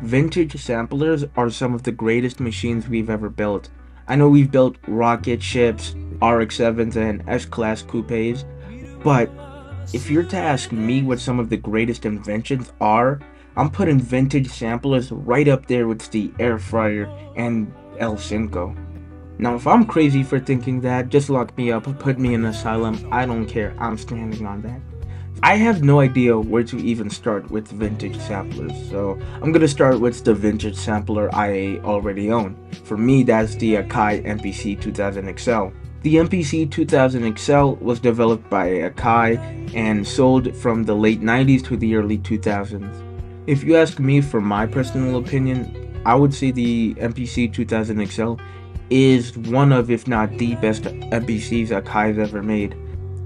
Vintage samplers are some of the greatest machines we've ever built. I know we've built rocket ships, RX-7s, and S-Class coupes, but if you're to ask me what some of the greatest inventions are, I'm putting vintage samplers right up there with the air fryer and El Cinco. Now, if I'm crazy for thinking that, just lock me up, put me in an asylum, I don't care, I'm standing on that. I have no idea where to even start with vintage samplers, so I'm gonna start with the vintage sampler I already own. For me, that's the Akai MPC 2000 XL. The MPC 2000 XL was developed by Akai and sold from the late 90s to the early 2000s. If you ask me for my personal opinion, I would say the MPC 2000 XL is one of, if not the best MPCs Akai's ever made.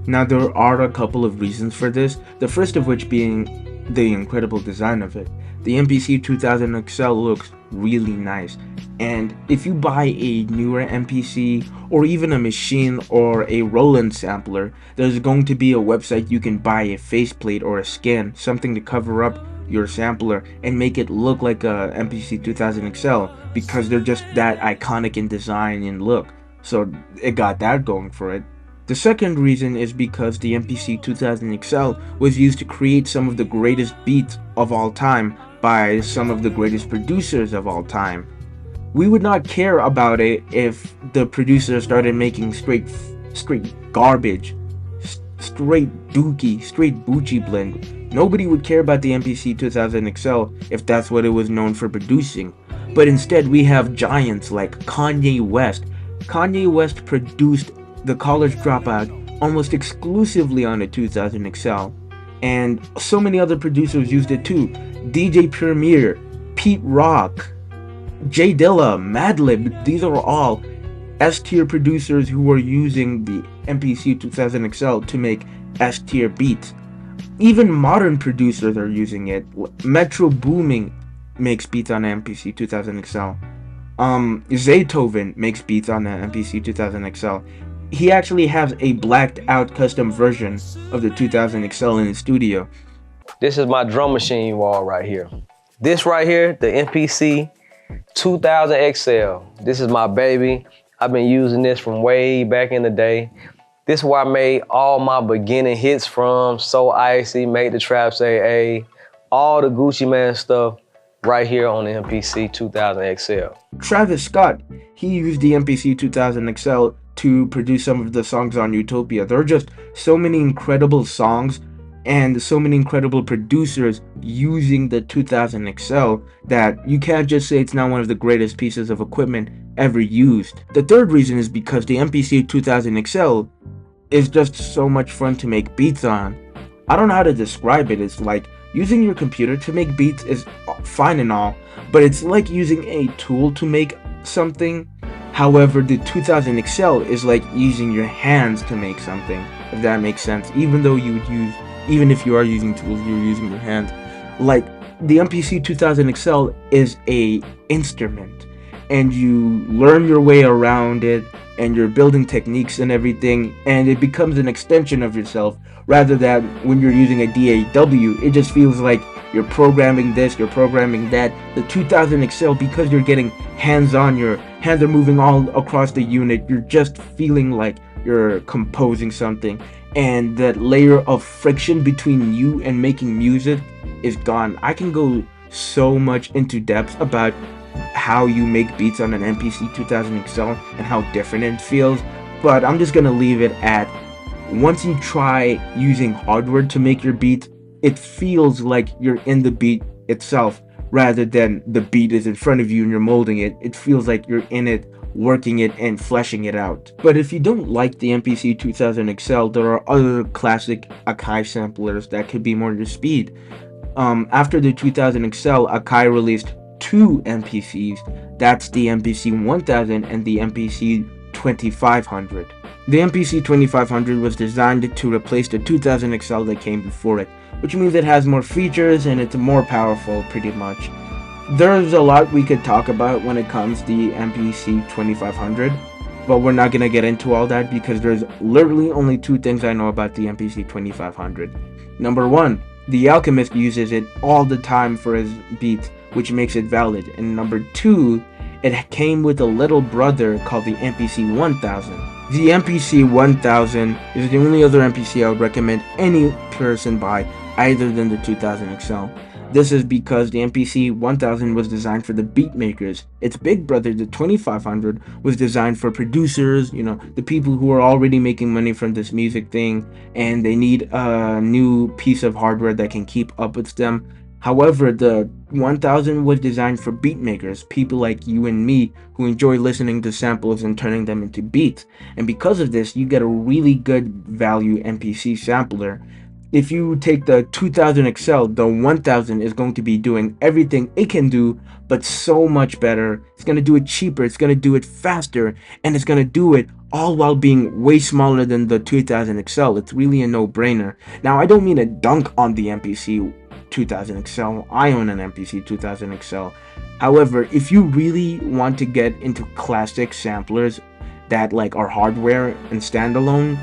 Now, there are a couple of reasons for this, the first of which being the incredible design of it. The MPC 2000 XL looks really nice, and if you buy a newer MPC or even a machine or a Roland sampler, there's going to be a website you can buy a faceplate or a skin, something to cover up your sampler and make it look like a MPC 2000 XL because they're just that iconic in design and look. So it got that going for it. The second reason is because the MPC 2000 XL was used to create some of the greatest beats of all time by some of the greatest producers of all time. We would not care about it if the producer started making straight garbage, straight dookie, straight Bucci blend. Nobody would care about the MPC 2000 XL if that's what it was known for producing. But instead we have giants like Kanye West. Kanye West produced the College Dropout almost exclusively on a 2000 XL, and so many other producers used it too. DJ Premier, Pete Rock, J Dilla, Madlib, these are all S-tier producers who were using the MPC 2000 XL to make S-tier beats. Even modern producers are using it. Metro Booming makes beats on the MPC 2000 XL. Zaytoven makes beats on the MPC 2000 XL. He actually has a blacked out custom version of the 2000 XL in his studio. This is my drum machine wall right here. This right here, the MPC 2000 XL. This is my baby. I've been using this from way back in the day. This is where I made all my beginning hits from. So Icy, Make the Trap Say A, all the Gucci Mane stuff right here on the MPC 2000 XL. Travis Scott, he used the MPC 2000 XL to produce some of the songs on Utopia. There are just so many incredible songs and so many incredible producers using the 2000 XL that you can't just say it's not one of the greatest pieces of equipment ever used. The third reason is because the MPC 2000 XL is just so much fun to make beats on. I don't know how to describe it. It's like using your computer to make beats is fine and all, but it's like using a tool to make something. However, the 2000 XL is like using your hands to make something, if that makes sense. Even if you are using tools, you're using your hands. Like, the MPC 2000 XL is a instrument, and you learn your way around it, and you're building techniques and everything, and it becomes an extension of yourself, rather than when you're using a DAW, it just feels like you're programming this, you're programming that. The 2000 XL, because you're getting hands-on, your hands are moving all across the unit, you're just feeling like you're composing something, and that layer of friction between you and making music is gone. I can go so much into depth about how you make beats on an MPC 2000 XL and how different it feels, but I'm just gonna leave it at, once you try using hardware to make your beats, it feels like you're in the beat itself rather than the beat is in front of you and you're molding it. It feels like you're in it, working it and fleshing it out. But if you don't like the MPC 2000 XL, there are other classic Akai samplers that could be more your speed. After the 2000 XL, Akai released two MPCs. That's the MPC 1000 and the MPC 2500. The MPC 2500 was designed to replace the 2000 XL that came before it, which means it has more features and it's more powerful pretty much. There's a lot we could talk about when it comes to the MPC 2500, but we're not going to get into all that because there's literally only two things I know about the MPC 2500. Number one, the Alchemist uses it all the time for his beats. which makes it valid. And number 2, it came with a little brother called the MPC 1000. The MPC 1000 is the only other MPC I would recommend any person buy other than the 2000 XL. This is because the MPC 1000 was designed for the beat makers. Its big brother, the 2500, was designed for producers, the people who are already making money from this music thing, and they need a new piece of hardware that can keep up with them. However, the 1000 was designed for beat makers, people like you and me who enjoy listening to samples and turning them into beats. And because of this, you get a really good value MPC sampler. If you take the 2000 XL, the 1000 is going to be doing everything it can do, but so much better. It's going to do it cheaper, it's going to do it faster, and it's going to do it all while being way smaller than the 2000 XL. It's really a no-brainer. Now, I don't mean to dunk on the MPC 2000 XL. I own an MPC 2000 XL. However, if you really want to get into classic samplers that are hardware and standalone,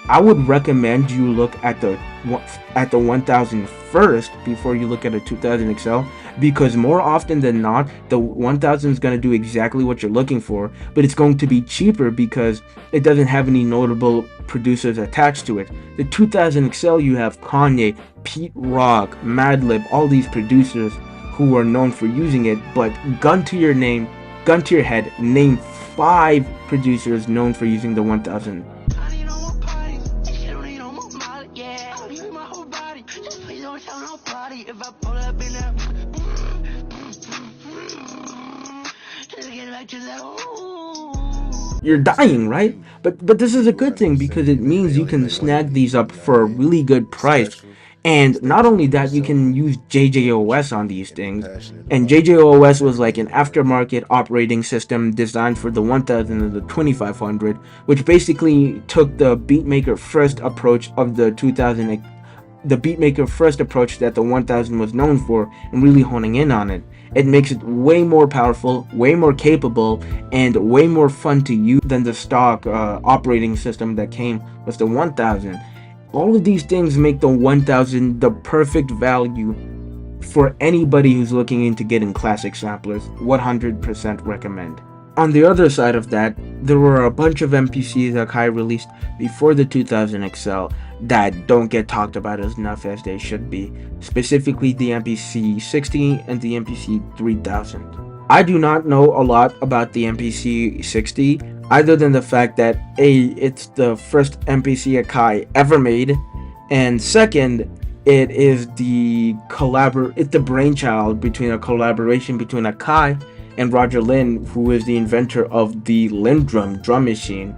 I would recommend you look at the 1000 first before you look at a 2000 XL, because more often than not, the 1000 is going to do exactly what you're looking for, but it's going to be cheaper because it doesn't have any notable producers attached to it. The 2000 XL, you have Kanye, Pete Rock, Madlib, all these producers who are known for using it, but gun to your head, name 5 producers known for using the 1000. You're dying, right? But this is a good thing because it means you can snag these up for a really good price. And not only that, you can use JJOS on these things. And JJOS was like an aftermarket operating system designed for the 1000 and the 2500, which basically took the beatmaker first approach of the 2000, the beatmaker first approach that the 1000 was known for, and really honing in on it. It makes it way more powerful, way more capable, and way more fun to use than the stock operating system that came with the 1000. All of these things make the 1000 the perfect value for anybody who's looking into getting classic samplers. 100% recommend. On the other side of that, there were a bunch of MPCs that Kai released before the 2000 XL that don't get talked about as enough as they should be, specifically the MPC 60 and the MPC 3000. I do not know a lot about the MPC 60, other than the fact that A, it's the first MPC Akai ever made, and second, it is the brainchild between a collaboration between Akai and Roger Lynn, who is the inventor of the Lindrum drum machine.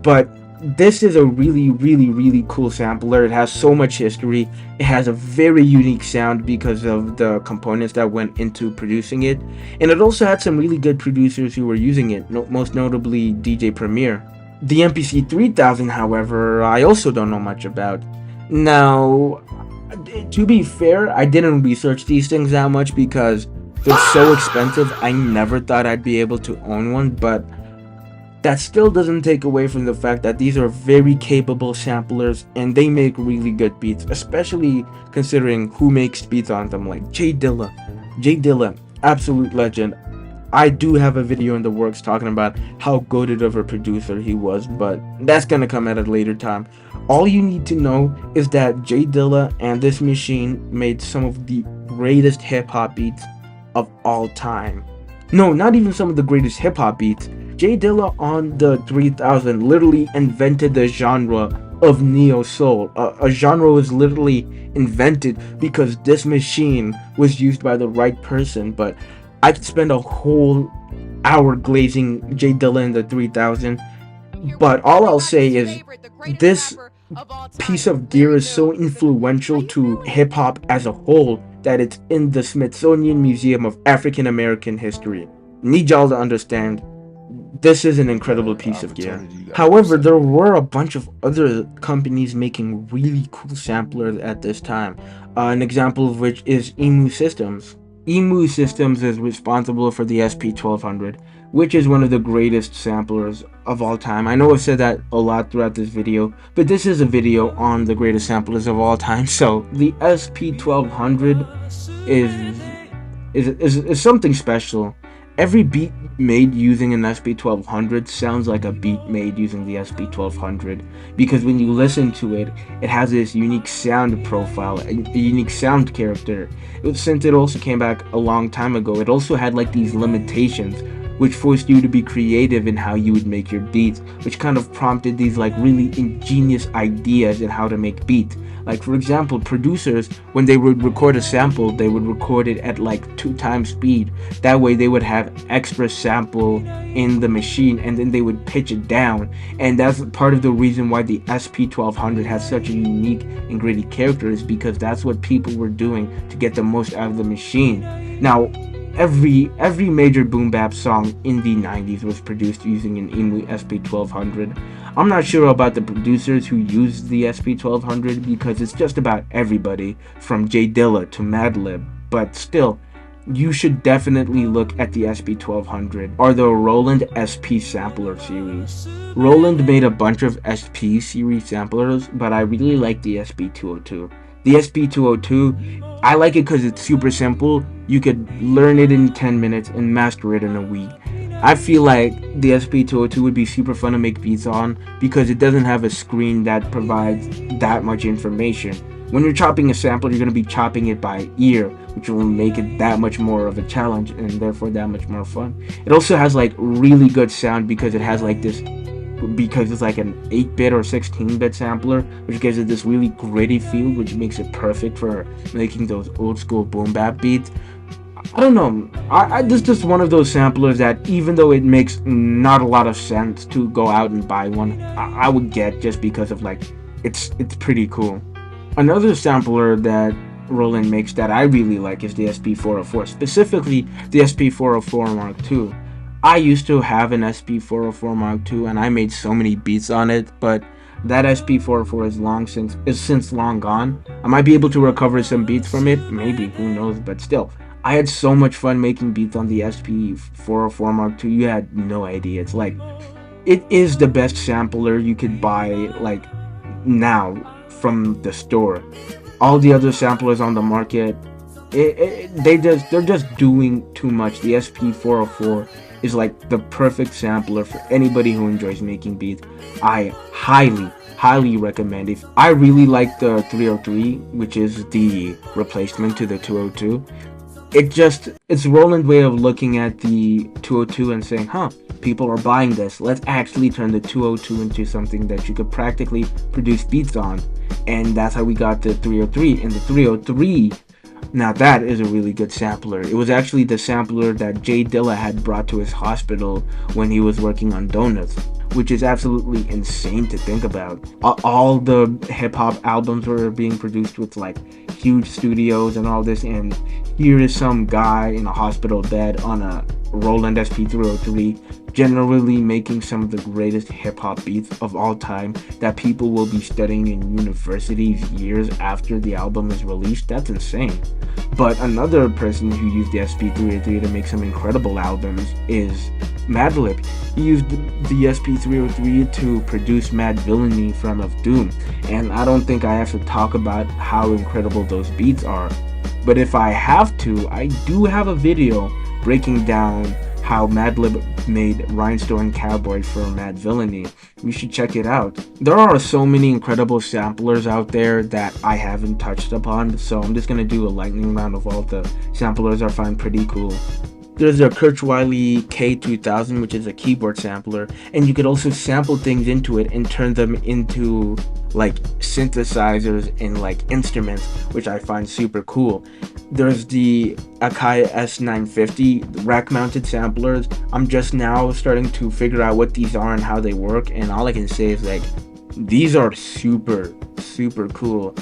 But this is a really, really, really cool sampler. It has so much history. It has a very unique sound because of the components that went into producing it. And it also had some really good producers who were using it, most notably DJ Premier. The MPC 3000, however, I also don't know much about. Now, to be fair, I didn't research these things that much because they're so expensive. I never thought I'd be able to own one, but that still doesn't take away from the fact that these are very capable samplers and they make really good beats, especially considering who makes beats on them, like J Dilla. J Dilla, absolute legend. I do have a video in the works talking about how goated of a producer he was, but that's gonna come at a later time. All you need to know is that J Dilla and this machine made some of the greatest hip-hop beats of all time. No, not even some of the greatest hip-hop beats. J Dilla on the 3000 literally invented the genre of neo soul. A genre was literally invented because this machine was used by the right person. But I could spend a whole hour glazing J Dilla in the 3000. But all I'll say is this piece of gear is so influential to hip hop as a whole that it's in the Smithsonian Museum of African American History. Need y'all to understand, this is an incredible piece of gear. However, there were a bunch of other companies making really cool samplers at this time. An example of which is Emu Systems. Emu Systems is responsible for the SP1200, which is one of the greatest samplers of all time. I know I've said that a lot throughout this video, but this is a video on the greatest samplers of all time. So the SP1200 is something special. Every beat made using an SP1200 sounds like a beat made using the SP1200, because when you listen to it, it has this unique sound profile, a unique sound character. Since it also came back a long time ago, it also had like these limitations which forced you to be creative in how you would make your beats, which kind of prompted these like really ingenious ideas in how to make beats. Like, for example, producers, when they would record a sample, they would record it at like 2 times speed. That way they would have extra sample in the machine, and then they would pitch it down. And that's part of the reason why the SP1200 has such a unique and gritty character, is because that's what people were doing to get the most out of the machine. Now, every major boom bap song in the 90s was produced using an EMU SP1200. I'm not sure about the producers who used the SP1200, because it's just about everybody from J Dilla to Madlib, but still, you should definitely look at the SP1200 or the Roland SP sampler series. Roland made a bunch of SP series samplers, but I really like the SP202. The SP202, I like it because it's super simple. You could learn it in 10 minutes and master it in a week. I feel like the SP202 would be super fun to make beats on because it doesn't have a screen that provides that much information. When you're chopping a sample, you're going to be chopping it by ear, which will make it that much more of a challenge and therefore that much more fun. It also has like really good sound because it has like this, because it's like an 8-bit or 16-bit sampler, which gives it this really gritty feel, which makes it perfect for making those old school boom bap beats. I don't know, this is just one of those samplers that, even though it makes not a lot of sense to go out and buy one, I would get just because of like, it's pretty cool. Another sampler that Roland makes that I really like is the SP404, specifically the SP404 Mark II. I used to have an SP404 Mark II and I made so many beats on it, but that SP404 is since long gone. I might be able to recover some beats from it, maybe, who knows, but still. I had so much fun making beats on the SP404 Mark II, you had no idea. It's like, it is the best sampler you could buy like now from the store. All the other samplers on the market, they're just doing too much. The SP404 is like the perfect sampler for anybody who enjoys making beats. I highly recommend it. I really like the 303, which is the replacement to the 202. It's Roland's way of looking at the 202 and saying, people are buying this. Let's actually turn the 202 into something that you could practically produce beats on. And that's how we got the 303. And the 303, now that is a really good sampler. It was actually the sampler that J Dilla had brought to his hospital when he was working on Donuts, which is absolutely insane to think about. All the hip-hop albums were being produced with like huge studios and all this, and here is some guy in a hospital bed on a Roland SP303 generally making some of the greatest hip-hop beats of all time that people will be studying in universities years after the album is released. That's insane. But another person who used the SP303 to make some incredible albums is Madlib. He used the SP303 to produce Mad Villainy from Of Doom, and I don't think I have to talk about how incredible those beats are. But if I have to, I do have a video breaking down how Madlib made Rhinestone Cowboy for Mad Villainy. You should check it out. There are so many incredible samplers out there that I haven't touched upon, so I'm just gonna do a lightning round of all the samplers I find pretty cool. There's a Kirch Wiley K2000, which is a keyboard sampler, and you could also sample things into it and turn them into like synthesizers and like instruments, which I find super cool. There's the Akai S950 rack-mounted samplers. I'm just now starting to figure out what these are and how they work, and all I can say is like, these are super cool.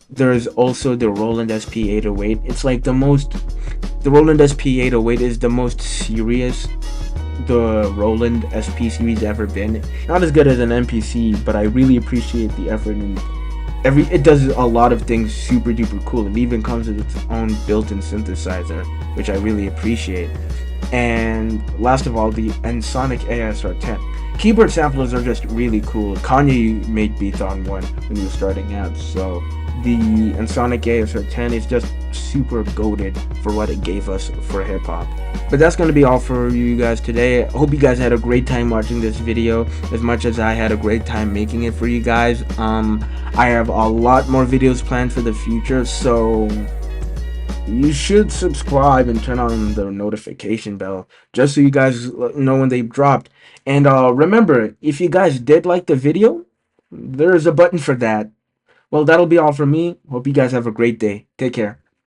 There's also the Roland SP808. It's like the Roland SP808 is the most serious the Roland SP series ever been. Not as good as an MPC, but I really appreciate the effort, and it does a lot of things super duper cool. It even comes with its own built-in synthesizer, which I really appreciate. And last of all, the Ensoniq ASR10. Keyboard samplers are just really cool. Kanye made beats on one when he was starting out, so the Sonic ASR10 is just super goated for what it gave us for hip hop. But that's gonna be all for you guys today. I hope you guys had a great time watching this video as much as I had a great time making it for you guys. I have a lot more videos planned for the future, so you should subscribe and turn on the notification bell just so you guys know when they've dropped. And remember, if you guys did like the video, there's a button for that. Well, that'll be all from me. Hope you guys have a great day. Take care.